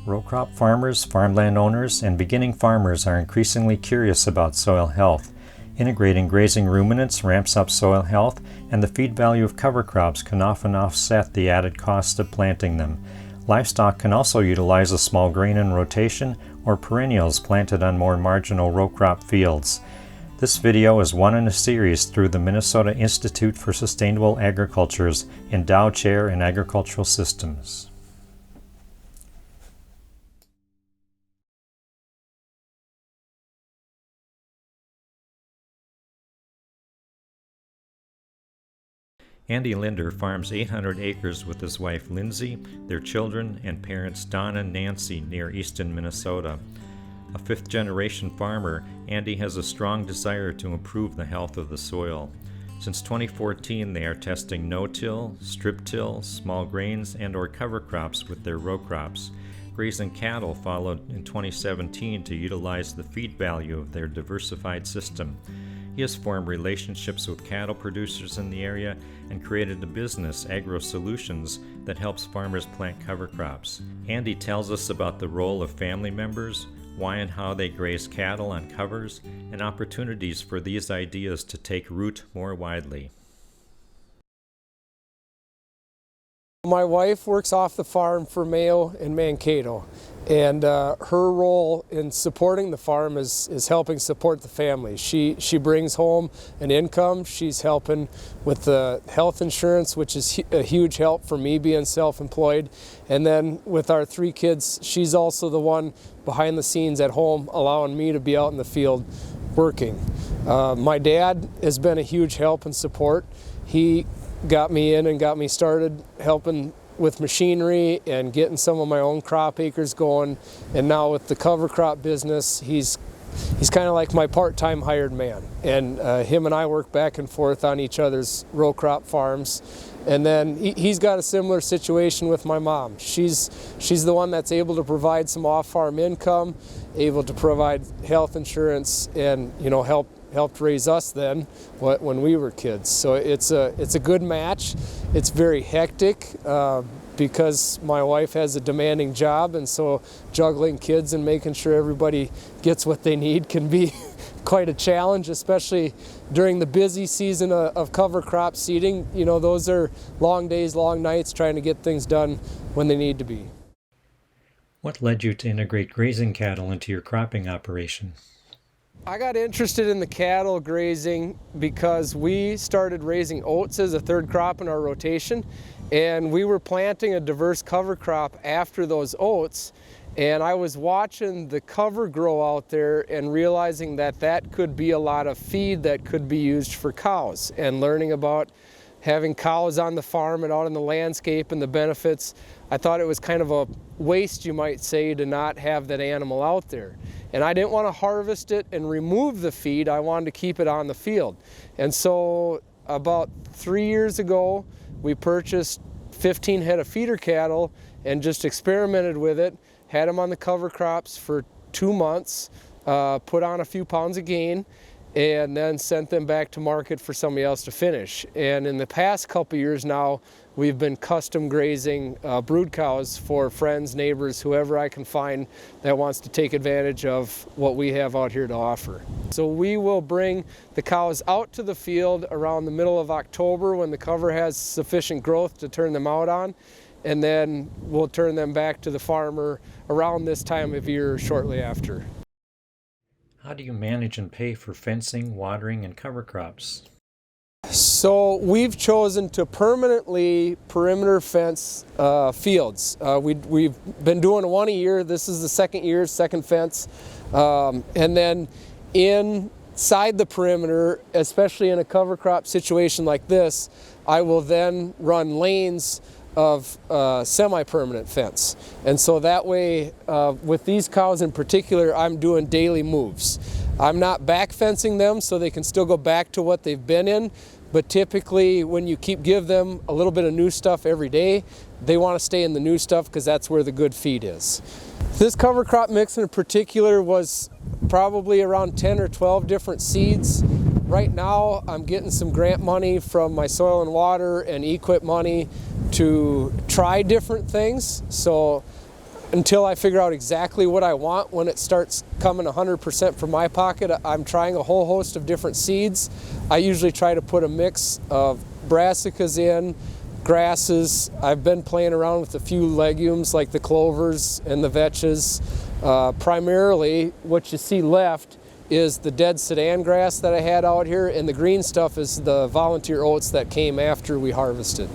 Row crop farmers, farmland owners, and beginning farmers are increasingly curious about soil health. Integrating grazing ruminants ramps up soil health, and the feed value of cover crops can often offset the added cost of planting them. Livestock can also utilize a small grain in rotation or perennials planted on more marginal row crop fields. This video is one in a series through the Minnesota Institute for Sustainable Agriculture's Endowed Chair in Agricultural Systems. Andy Linder farms 800 acres with his wife Lindsay, their children, and parents Don and Nancy near Easton, Minnesota. A fifth-generation farmer, Andy has a strong desire to improve the health of the soil. Since 2014, they are testing no-till, strip-till, small grains, and/or cover crops with their row crops. Grazing cattle followed in 2017 to utilize the feed value of their diversified system. He has formed relationships with cattle producers in the area and created a business, Agro Solutions, that helps farmers plant cover crops. Andy tells us about the role of family members, why and how they graze cattle on covers, and opportunities for these ideas to take root more widely. My wife works off the farm for Mayo and Mankato, and her role in supporting the farm is helping support the family. She brings home an income. She's helping with the health insurance, which is a huge help for me being self-employed. And then with our 3 kids, she's also the one behind the scenes at home, allowing me to be out in the field working. My dad has been a huge help and support. He got me in and got me started helping with machinery and getting some of my own crop acres going. And now with the cover crop business, he's kind of like my part-time hired man. And him and I work back and forth on each other's row crop farms. And then he's got a similar situation with my mom. She's the one that's able to provide some off-farm income, able to provide health insurance, and helped raise us then when we were kids. So it's a good match. It's very hectic because my wife has a demanding job, and so juggling kids and making sure everybody gets what they need can be quite a challenge, especially during the busy season of cover crop seeding. Those are long days, long nights trying to get things done when they need to be. What led you to integrate grazing cattle into your cropping operation? I got interested in the cattle grazing because we started raising oats as a third crop in our rotation, and we were planting a diverse cover crop after those oats, and I was watching the cover grow out there and realizing that could be a lot of feed that could be used for cows, and learning about having cows on the farm and out in the landscape and the benefits. I thought it was kind of a waste, you might say, to not have that animal out there. And I didn't want to harvest it and remove the feed. I wanted to keep it on the field. And so about 3 years ago, we purchased 15 head of feeder cattle and just experimented with it, had them on the cover crops for 2 months, put on a few pounds of gain, and then sent them back to market for somebody else to finish. And in the past couple years now, we've been custom grazing brood cows for friends, neighbors, whoever I can find that wants to take advantage of what we have out here to offer. So we will bring the cows out to the field around the middle of October when the cover has sufficient growth to turn them out on, and then we'll turn them back to the farmer around this time of year shortly after. How do you manage and pay for fencing, watering, and cover crops? So we've chosen to permanently perimeter fence fields. We've been doing one a year. This is the second year, second fence. And then inside the perimeter, especially in a cover crop situation like this, I will then run lanes of semi-permanent fence. And so that way, with these cows in particular, I'm doing daily moves. I'm not back fencing them so they can still go back to what they've been in, but typically when you give them a little bit of new stuff every day, they want to stay in the new stuff because that's where the good feed is. This cover crop mix in particular was probably around 10 or 12 different seeds. Right now I'm getting some grant money from my soil and water and equip money to try different things. So until I figure out exactly what I want. When it starts coming 100% from my pocket, I'm trying a whole host of different seeds. I usually try to put a mix of brassicas in, grasses. I've been playing around with a few legumes like the clovers and the vetches. Primarily what you see left is the dead sedan grass that I had out here, and the green stuff is the volunteer oats that came after we harvested.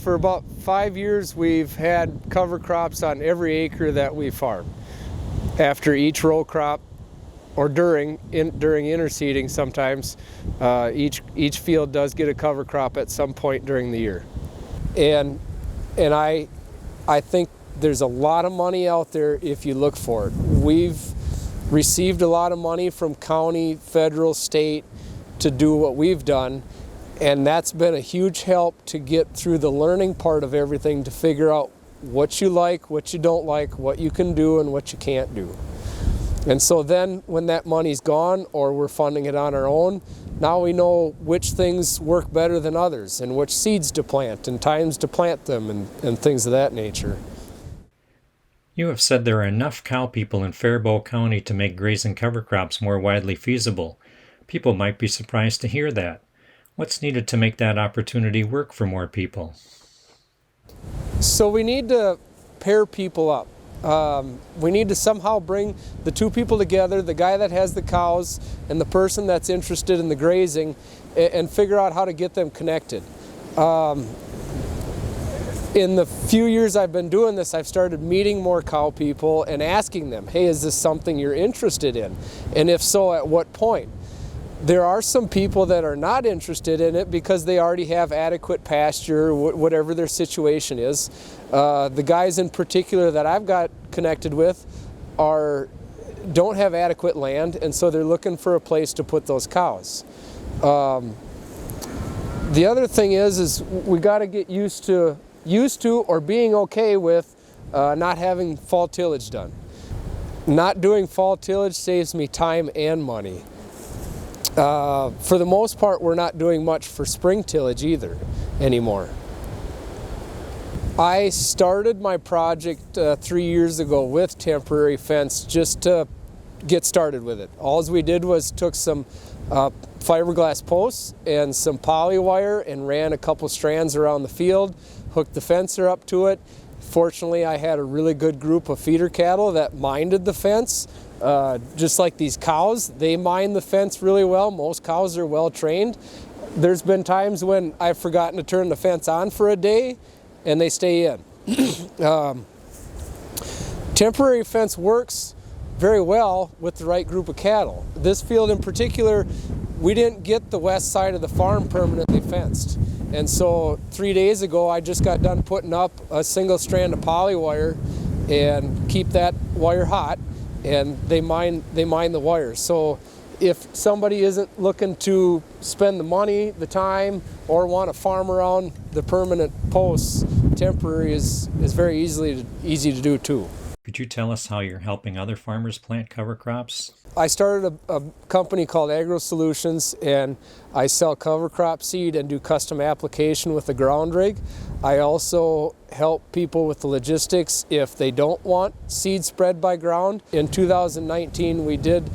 For about 5 years we've had cover crops on every acre that we farm. After each row crop, or during interseeding sometimes, each field does get a cover crop at some point during the year. And I think there's a lot of money out there if you look for it. We've received a lot of money from county, federal, state to do what we've done, and that's been a huge help to get through the learning part of everything, to figure out what you like, what you don't like, what you can do and what you can't do. And so then when that money's gone or we're funding it on our own, now we know which things work better than others and which seeds to plant and times to plant them and things of that nature. You have said there are enough cow people in Fairbault County to make grazing cover crops more widely feasible. People might be surprised to hear that. What's needed to make that opportunity work for more people? So we need to pair people up. We need to somehow bring the two people together, the guy that has the cows and the person that's interested in the grazing, and figure out how to get them connected. In the few years I've been doing this, I've started meeting more cow people and asking them, hey, is this something you're interested in? And if so, at what point? There are some people that are not interested in it because they already have adequate pasture, whatever their situation is. The guys in particular that I've got connected with don't have adequate land, and so they're looking for a place to put those cows. The other thing is we got to get used to or being okay with not having fall tillage done. Not doing fall tillage saves me time and money. For the most part, we're not doing much for spring tillage either anymore. I started my project 3 years ago with temporary fence just to get started with it. All we did was took some fiberglass posts and some poly wire and ran a couple strands around the field, hooked the fencer up to it. Fortunately, I had a really good group of feeder cattle that minded the fence. Just like these cows, they mind the fence really well. Most cows are well trained. There's been times when I've forgotten to turn the fence on for a day and they stay in. Temporary fence works very well with the right group of cattle. This field in particular, we didn't get the west side of the farm permanently fenced. And so 3 days ago, I just got done putting up a single strand of poly wire and keep that wire hot, and they mine the wires. So if somebody isn't looking to spend the money, the time, or want to farm around the permanent posts, temporary is very easy to do too. Could you tell us how you're helping other farmers plant cover crops? I started a company called Agro Solutions, and I sell cover crop seed and do custom application with the ground rig. I also help people with the logistics if they don't want seed spread by ground. In 2019, we did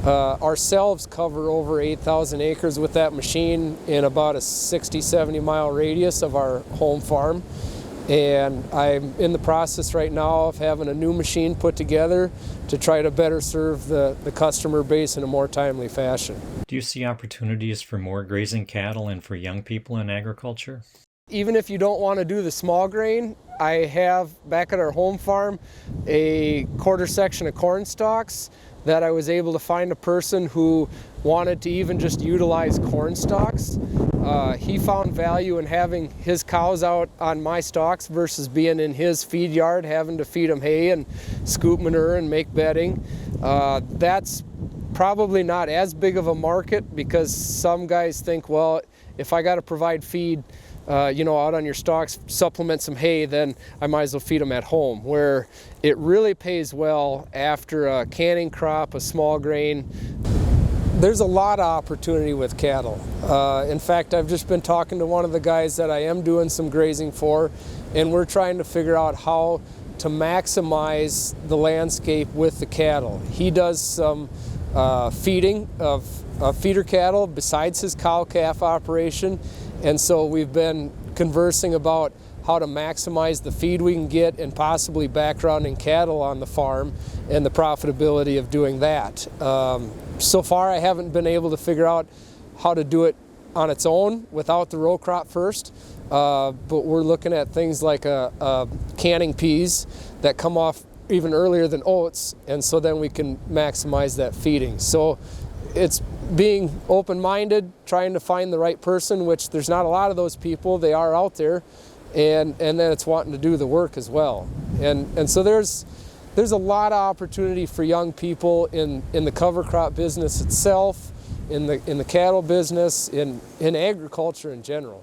ourselves cover over 8,000 acres with that machine in about a 60-70 mile radius of our home farm. And I'm in the process right now of having a new machine put together to try to better serve the customer base in a more timely fashion. Do you see opportunities for more grazing cattle and for young people in agriculture? Even if you don't want to do the small grain, I have back at our home farm a quarter section of corn stalks that I was able to find a person who wanted to even just utilize corn stalks. He found value in having his cows out on my stalks versus being in his feed yard, having to feed them hay and scoop manure and make bedding. That's probably not as big of a market because some guys think, well, if I got to provide feed out on your stalks, supplement some hay, then I might as well feed them at home, where it really pays well after a canning crop, a small grain. There's a lot of opportunity with cattle. In fact, I've just been talking to one of the guys that I am doing some grazing for, and we're trying to figure out how to maximize the landscape with the cattle. He does some feeding of feeder cattle besides his cow-calf operation, and so we've been conversing about how to maximize the feed we can get and possibly backgrounding cattle on the farm and the profitability of doing that. So far I haven't been able to figure out how to do it on its own without the row crop first, but we're looking at things like canning peas that come off even earlier than oats, and so then we can maximize that feeding. So it's being open-minded, trying to find the right person, which there's not a lot of those people. They are out there, and then it's wanting to do the work as well. And so there's a lot of opportunity for young people in the cover crop business itself, in the cattle business, in agriculture in general.